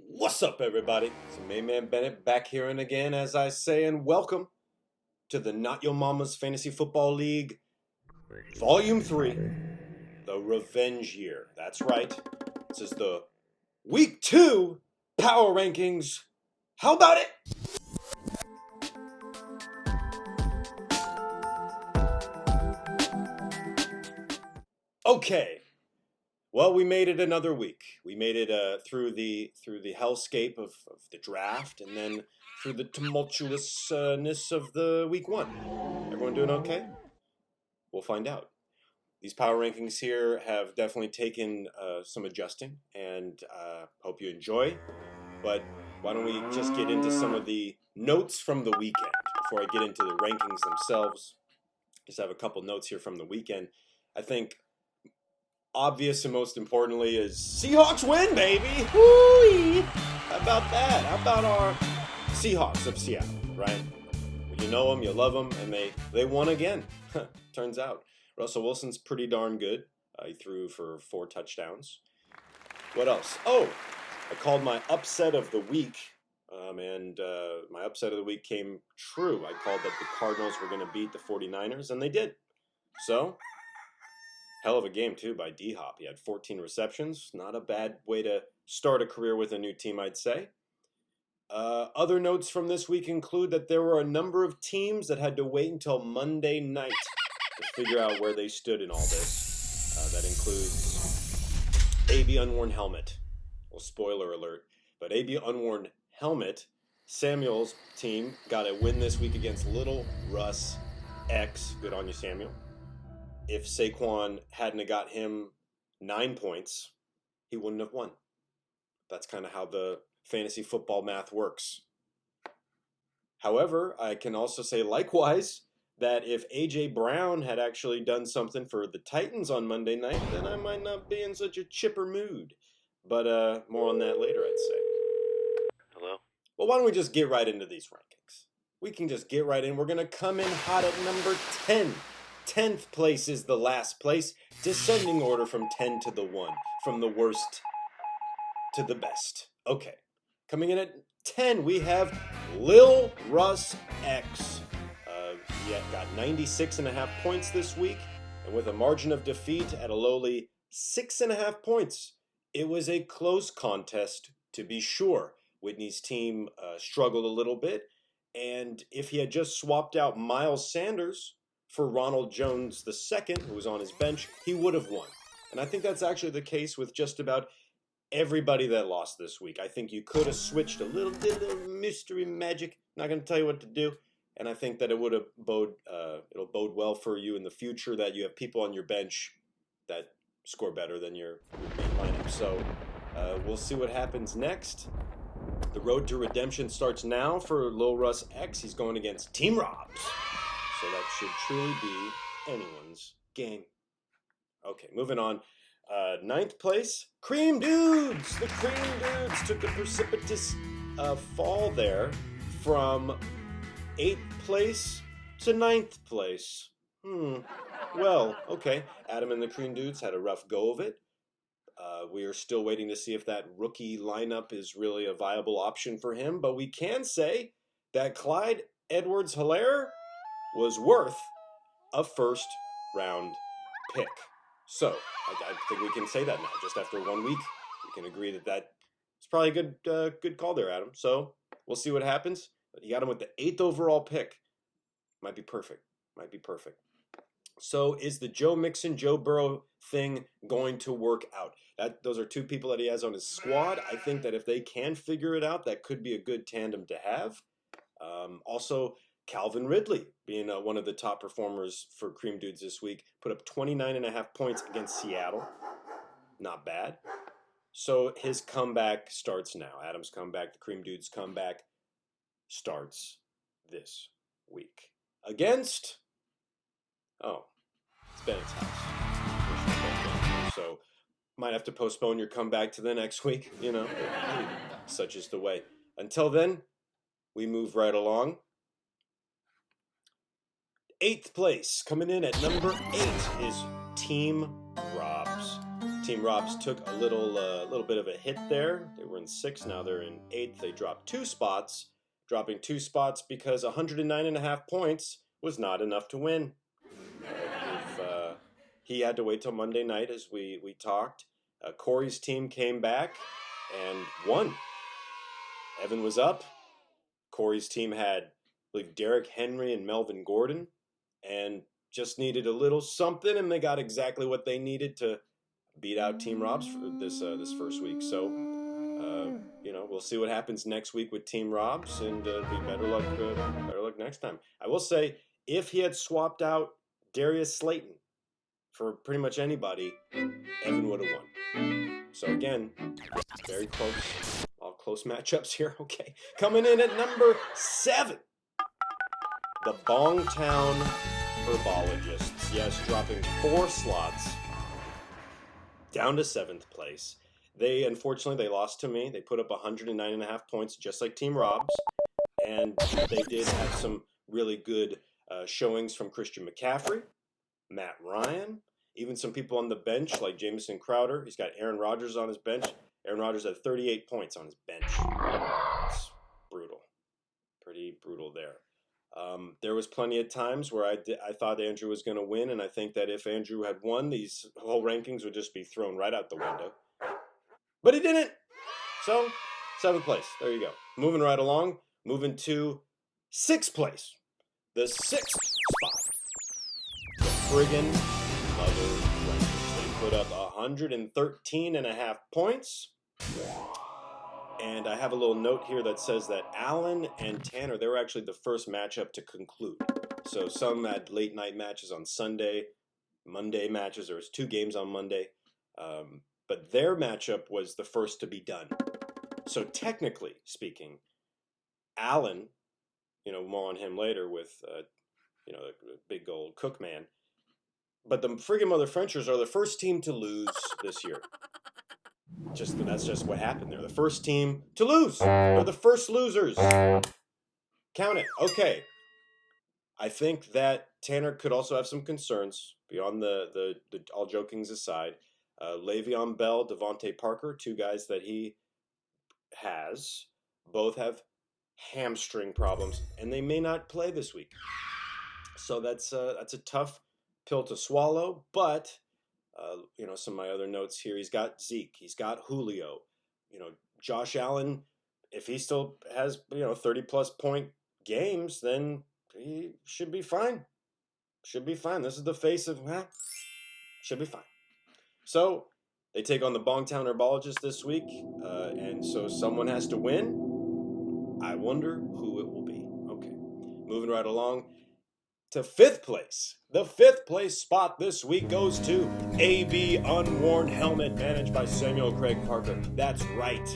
What's up, everybody? It's my man Bennett back here and again, as I say, and welcome to the Not Your Mama's Fantasy Football League Volume 3, the Revenge Year. That's right. This is the Week 2 Power Rankings. How about it? Okay. Well, we made it another week. We made it through the hellscape of the draft, and then through the tumultuousness of the week 1. Everyone doing okay? We'll find out. These power rankings here have definitely taken some adjusting, and hope you enjoy. But why don't we just get into some of the notes from the weekend before I get into the rankings themselves? Just have a couple notes here from the weekend. I think obvious and most importantly is Seahawks win, baby! Woo-wee! How about that? How about our Seahawks of Seattle, right? You know them, you love them, and they won again. Turns out. Russell Wilson's pretty darn good. He threw for 4 touchdowns. What else? Oh, I called my upset of the week, and my upset of the week came true. I called that the Cardinals were going to beat the 49ers, and they did. So, hell of a game, too, by D-Hop. He had 14 receptions. Not a bad way to start a career with a new team, I'd say. Other notes from this week include that there were a number of teams that had to wait until Monday night to figure out where they stood in all this. That includes AB Unworn Helmet. Well, spoiler alert. But AB Unworn Helmet, Samuel's team, got a win this week against Little Russ X. Good on you, Samuel. If Saquon hadn't got him 9 points, he wouldn't have won. That's kind of how the fantasy football math works. However, I can also say likewise that if A.J. Brown had actually done something for the Titans on Monday night, then I might not be in such a chipper mood. But more on that later, I'd say. Hello? Well, why don't we just get right into these rankings? We can just get right in. We're going to come in hot at number 10. 10th place is the last place. Descending order from 10 to the 1. From the worst to the best. Okay. Coming in at 10, we have Lil Russ X. He got 96.5 points this week, and with a margin of defeat at a lowly 6.5 points. It was a close contest, to be sure. Whitney's team struggled a little bit, and if he had just swapped out Miles Sanders for Ronald Jones II, who was on his bench, he would have won. And I think that's actually the case with just about everybody that lost this week. I think you could have switched a little bit of mystery magic. Not going to tell you what to do. And I think that it would have it'll bode well for you in the future that you have people on your bench that score better than your main lineup. So we'll see what happens next. The road to redemption starts now for Lil Russ X. He's going against Team Robs. So that should truly be anyone's game. Okay, moving on. 9th place, Cream Dudes. The Cream Dudes took a precipitous fall there from 8th place to 9th place. Well, okay. Adam and the Cream Dudes had a rough go of it. We are still waiting to see if that rookie lineup is really a viable option for him, but we can say that Clyde Edwards-Helaire was worth a first-round pick. So, I think we can say that now. Just after 1 week, we can agree that it's probably a good call there, Adam. So, we'll see what happens. But you got him with the 8th overall pick. Might be perfect. So, is the Joe Mixon, Joe Burrow thing going to work out? Those are 2 people that he has on his squad. I think that if they can figure it out, that could be a good tandem to have. Also, Calvin Ridley, being one of the top performers for Cream Dudes this week, put up 29.5 points against Seattle. Not bad. So his comeback starts now. Adam's comeback, the Cream Dudes comeback starts this week. Against, it's Bennett's house. So might have to postpone your comeback to the next week, Such is the way. Until then, we move right along. 8th place, coming in at number 8, is Team Robs. Team Robs took a little bit of a hit there. They were in 6th, now they're in 8th. They dropped 2 spots, dropping 2 spots because 109.5 points was not enough to win. He had to wait till Monday night, as we talked. Corey's team came back and won. Evan was up. Corey's team had, I believe, Derrick Henry and Melvin Gordon, and just needed a little something, and they got exactly what they needed to beat out Team Robs for this first week. So, we'll see what happens next week with Team Robs, and be better luck next time. I will say, if he had swapped out Darius Slayton for pretty much anybody, Evan would have won. So again, very close. All close matchups here. Okay, coming in at number 7, the BONGTOWN Herbologists. Yes, dropping 4 slots down to 7th place. Unfortunately, they lost to me. They put up 109.5 points, just like Team Robs, and they did have some really good showings from Christian McCaffrey, Matt Ryan, even some people on the bench like Jamison Crowder. He's got Aaron Rodgers on his bench. Aaron Rodgers had 38 points on his bench. That's brutal. Pretty brutal there. There was plenty of times where I thought Andrew was going to win, and I think that if Andrew had won, these whole rankings would just be thrown right out the window. But he didn't. So, 7th place. There you go. Moving right along. Moving to 6th place. The 6th spot. The FRIGGIN MOTHERFRENCHERS. They put up 113.5 points. And I have a little note here that says that Alan and Tanner, they were actually the first matchup to conclude. So some had late night matches on Sunday, Monday matches. There was 2 games on Monday. But their matchup was the first to be done. So technically speaking, Alan, more on him later with, the big old cook man. But the friggin' Motherfrenchers are the first team to lose this year. That's just what happened. They're the first team to lose. They're the first losers. Count it. Okay. I think that Tanner could also have some concerns beyond the all jokings aside. Le'Veon Bell, Devontae Parker, 2 guys that he has, both have hamstring problems, and they may not play this week. So that's a tough pill to swallow. But some of my other notes here: he's got Zeke, he's got Julio, Josh Allen. If he still has 30+ point games, then he should be fine. Should be fine. This is the face of should be fine. So they take on the BONGTOWN Herbologists this week, and so someone has to win. I wonder who it will be. Okay, moving right along to 5th place. The 5th place spot this week goes to AB Unworn Helmet, managed by Samuel Craig Parker. That's right.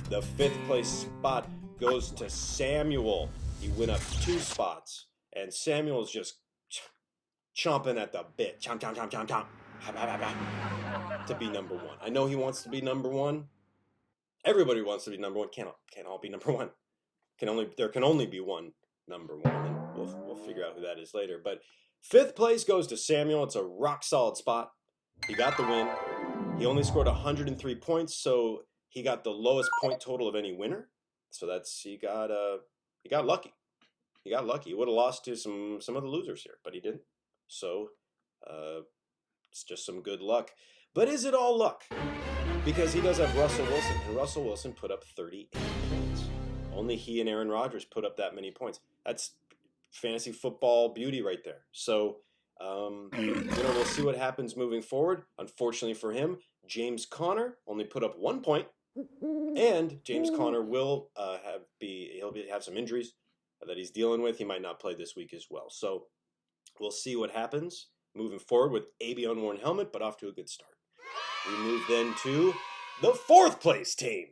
The 5th place spot goes to Samuel. He went up 2 spots, and Samuel's just chomping at the bit. Chomp, chomp, chomp, chomp, chomp. To be number 1. I know he wants to be number 1. Everybody wants to be number 1. Can't all be number 1. There can only be one number 1, and we'll figure out who that is later. But 5th place goes to Samuel. It's a rock solid spot. He got the win. He only scored 103 points, so he got the lowest point total of any winner. So he got lucky. He got lucky. He would have lost to some of the losers here, but he didn't. So it's just some good luck. But is it all luck? Because he does have Russell Wilson, and Russell Wilson put up 38 points. Only he and Aaron Rodgers put up that many points. That's fantasy football beauty right there. So, we'll see what happens moving forward. Unfortunately for him, James Conner only put up 1 point, and James Conner will have some injuries that he's dealing with. He might not play this week as well. So, we'll see what happens moving forward with AB Unworn Helmet, but off to a good start. We move then to the 4th place team.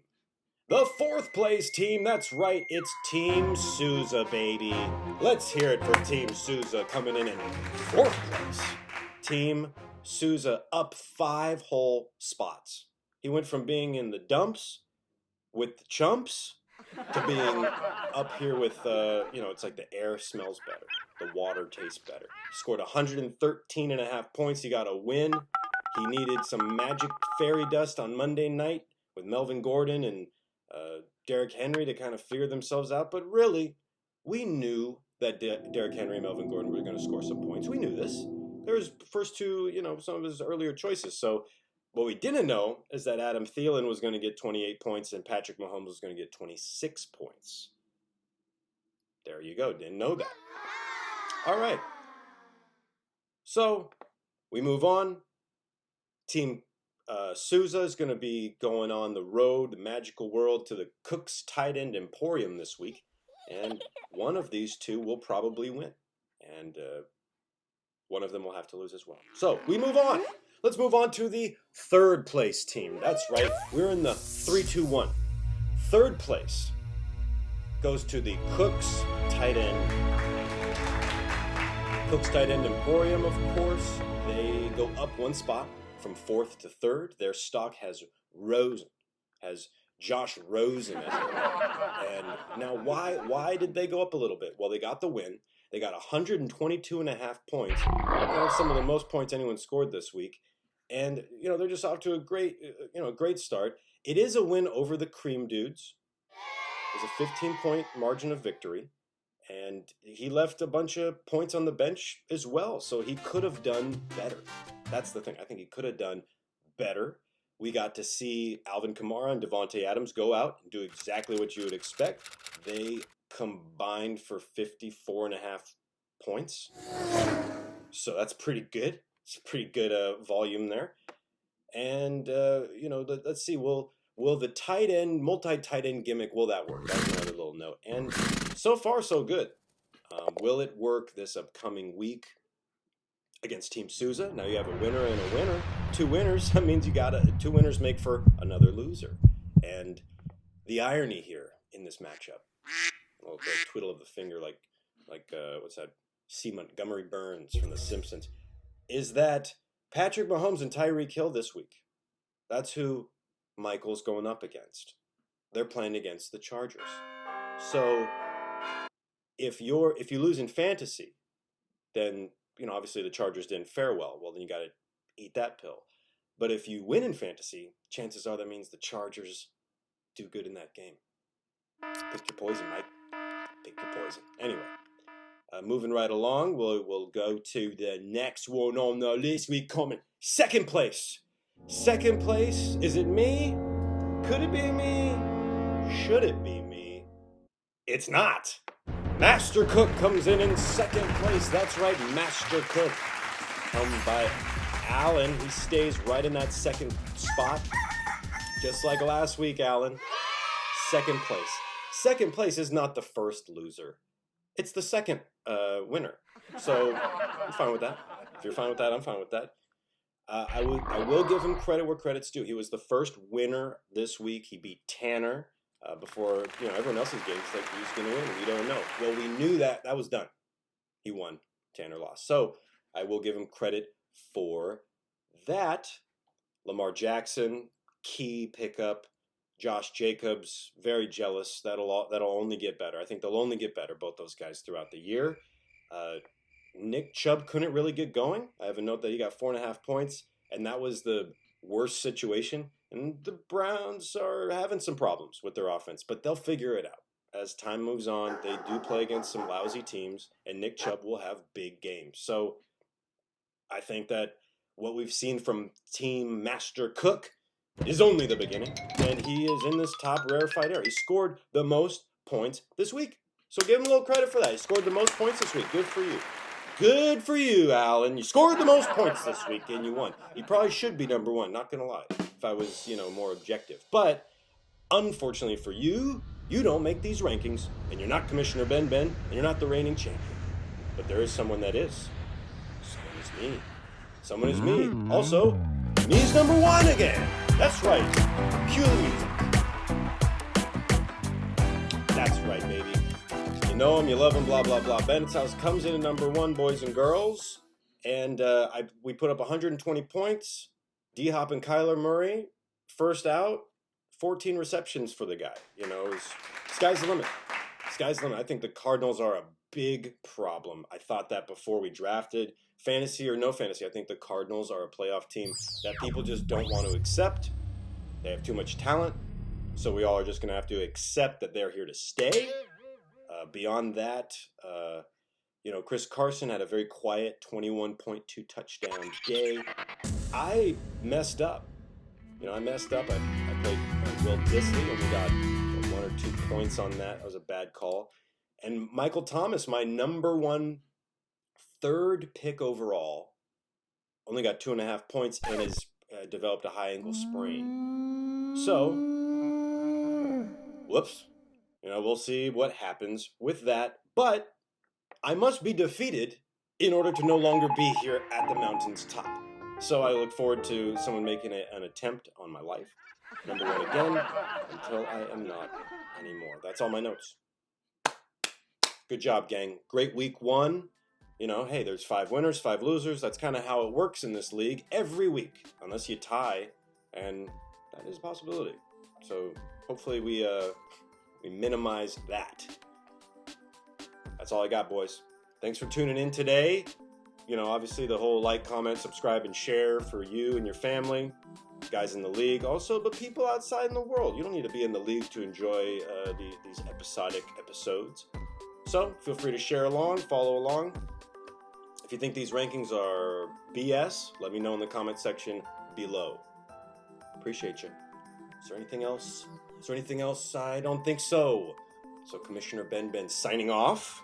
The 4th place team, that's right, it's Team SOUZA, baby. Let's hear it for Team SOUZA coming in 4th place. Team SOUZA up 5 whole spots. He went from being in the dumps with the chumps to being up here with, it's like the air smells better. The water tastes better. He scored 113.5 points. He got a win. He needed some magic fairy dust on Monday night with Melvin Gordon and Derrick Henry to kind of figure themselves out. But really, we knew that Derrick Henry and Melvin Gordon were going to score some points. We knew this. There was first two, some of his earlier choices. So what we didn't know is that Adam Thielen was going to get 28 points and Patrick Mahomes was going to get 26 points. There you go. Didn't know that. All right. So we move on. Team SOUZA is going to be going on the road, the magical world, to the Cook's Tight End Emporium this week. And one of these two will probably win. And one of them will have to lose as well. So we move on. Let's move on to the third place team. That's right. We're in the 3-2-1. Third place goes to the Cook's Tight End. Cook's Tight End Emporium, of course. They go up one spot from fourth to third. Their stock has risen, has Josh Rosen in it. And now why did they go up a little bit? Well, they got the win. They got 122.5 points. Some of the most points anyone scored this week. And, they're just off to a great start. It is a win over the Cream Dudes. It's a 15-point margin of victory. And he left a bunch of points on the bench as well. So he could have done better. That's the thing. I think he could have done better. We got to see Alvin Kamara and Devontae Adams go out and do exactly what you would expect. They combined for 54.5 points. So that's pretty good. It's a pretty good volume there. And, let's see. Will the tight end, multi-tight end gimmick, will that work? That's another little note. And so far, so good. Will it work this upcoming week against Team SOUZA? Now you have a winner and a winner. Two winners, that means you got two winners make for another loser. And the irony here in this matchup, well, the twiddle of the finger like what's that? C. Montgomery Burns from The Simpsons, is that Patrick Mahomes and Tyreek Hill this week. That's who Michael's going up against. They're playing against the Chargers. So if you lose in fantasy, then obviously the Chargers didn't fare well. Well, then you got to eat that pill. But if you win in fantasy, chances are that means the Chargers do good in that game. Pick your poison, Mike. Pick your poison. Anyway, moving right along, we'll go to the next one on the list. We come in second place. Second place. Is it me? Could it be me? Should it be me? It's not. Master Cook comes in second place. That's right, Master Cook. Come by Allen. He stays right in that second spot. Just like last week, Allen. Second place. Second place is not the first loser. It's the second winner. So I'm fine with that. If you're fine with that, I'm fine with that. I will give him credit where credit's due. He was the first winner this week. He beat Tanner before everyone else's games. Like, who's going to win? We don't know. Well, we knew that was done. He won. Tanner lost. So I will give him credit for that. Lamar Jackson, key pickup. Josh Jacobs, very jealous. That'll only get better. I think they'll only get better, both those guys, throughout the year. Nick Chubb couldn't really get going. I have a note that he got 4.5 points, and that was the worst situation. And the Browns are having some problems with their offense, but they'll figure it out. As time moves on, they do play against some lousy teams, and Nick Chubb will have big games. So I think that what we've seen from Team Master Cook is only the beginning, and he is in this top rarefied era. He scored the most points this week. So give him a little credit for that. He scored the most points this week. Good for you. Good for you, Alan. You scored the most points this week, and you won. He probably should be number one, not going to lie, if I was, more objective. But unfortunately for you, you don't make these rankings, and you're not Commissioner Ben, and you're not the reigning champion. But there is someone that is. Someone is me. Someone is me. Also, me's number one again. That's right. Cue the music. That's right, baby. You know him, you love him, blah, blah, blah. Bennett's House comes in at number one, boys and girls. And we put up 120 points. D-Hop and Kyler Murray, first out, 14 receptions for the guy. Sky's the limit. Sky's the limit. I think the Cardinals are a big problem. I thought that before we drafted. Fantasy or no fantasy, I think the Cardinals are a playoff team that people just don't want to accept. They have too much talent, so we all are just going to have to accept that they're here to stay. Beyond that, Chris Carson had a very quiet 21.2 touchdown day. I messed up. I messed up. I played Will Disley, only got 1 or 2 points on that. That was a bad call. And Michael Thomas, my number one, third pick overall, only got 2.5 points and has developed a high ankle sprain. So, whoops. We'll see what happens with that. But I must be defeated in order to no longer be here at the mountain's top. So I look forward to someone making an attempt on my life. Number one again, until I am not anymore. That's all my notes. Good job, gang. Great week 1. Hey, there's 5 winners, 5 losers. That's kind of how it works in this league every week, unless you tie, and that is a possibility. So hopefully we minimize that. That's all I got, boys. Thanks for tuning in today. Obviously the whole like, comment, subscribe, and share for you and your family, guys in the league, also, but people outside in the world. You don't need to be in the league to enjoy these episodic episodes. So feel free to share along, follow along. If you think these rankings are BS, let me know in the comment section below. Appreciate you. Is there anything else? I don't think so. So Commissioner Ben signing off.